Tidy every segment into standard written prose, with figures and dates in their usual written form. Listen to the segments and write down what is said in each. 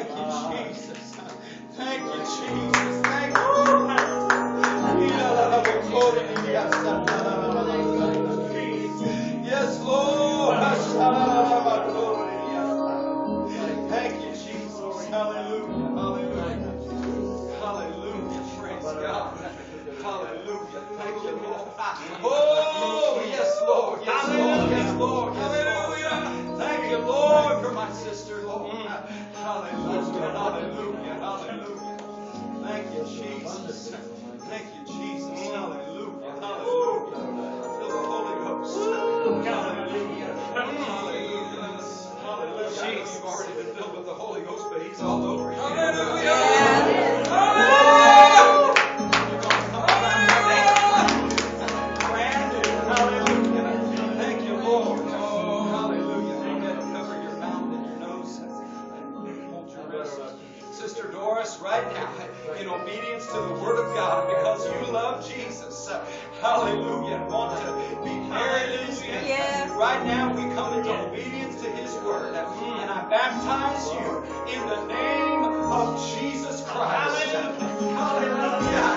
Thank you, Jesus. Thank you, Jesus. Thank you. Yes, Lord. Thank you, Jesus. Hallelujah. Hallelujah. Hallelujah. Praise God. Hallelujah. Thank you, Lord. Oh, yes, Lord. Yes, Lord. Yes, Lord. Hallelujah. Thank you, Lord, for my sister, Lord. Hallelujah. Hallelujah. Hallelujah. Thank you, Jesus. Thank you, Jesus. Hallelujah. Hallelujah. Feel the Holy Ghost. Hallelujah. Hallelujah. Hallelujah. You've already been filled with the Holy Ghost, but He's all over you. Hallelujah. Hallelujah. Brand new. Hallelujah. Thank you, Lord. Hallelujah. Go ahead and cover your mouth and your nose and hold your wrist. Sister Doris, right now, in obedience to the Word of God, because you love Jesus, hallelujah, and want to be married in His name. Yes. Right now, we come into obedience to His Word, and I baptize you in the name of Jesus Christ. Hallelujah.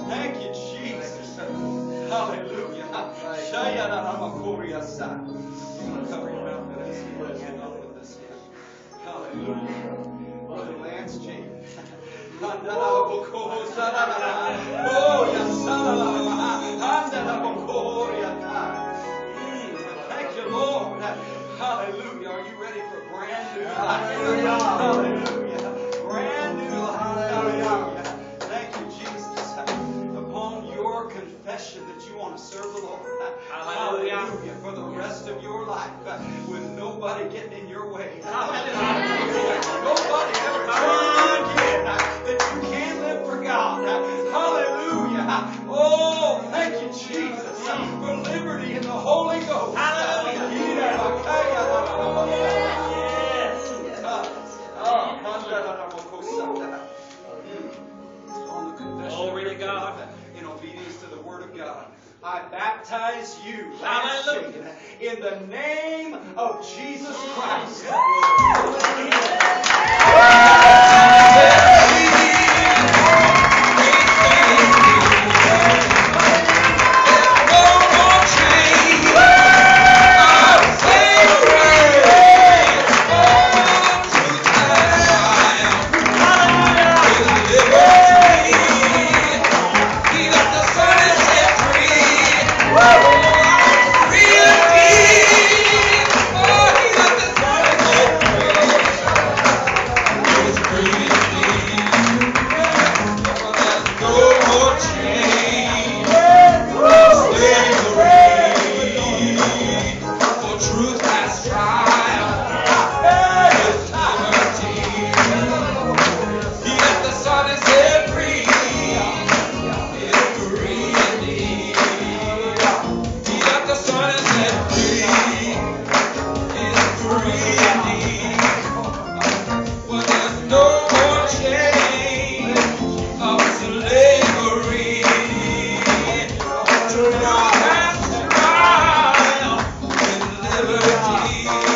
Thank you, Jesus. Hallelujah. Cover your mouth with this. With this. Hallelujah. Brother Lance James. Thank you, Lord. Hallelujah. Are you ready for brand new life? Hallelujah. Brand new life. Hallelujah. Thank you, Jesus. Upon your confession that you want to serve the Lord. Hallelujah. For the rest of your life, with nobody getting in your way. Hallelujah. Nobody ever telling you again that you can't live for God. Hallelujah. Oh, thank you, Jesus, for liberty in the Holy Ghost. Hallelujah. On the confession of God, in obedience to the Word of God, I baptize you, hallelujah, in the name of Jesus Christ. No more chain of slavery. You have triumphed in liberty.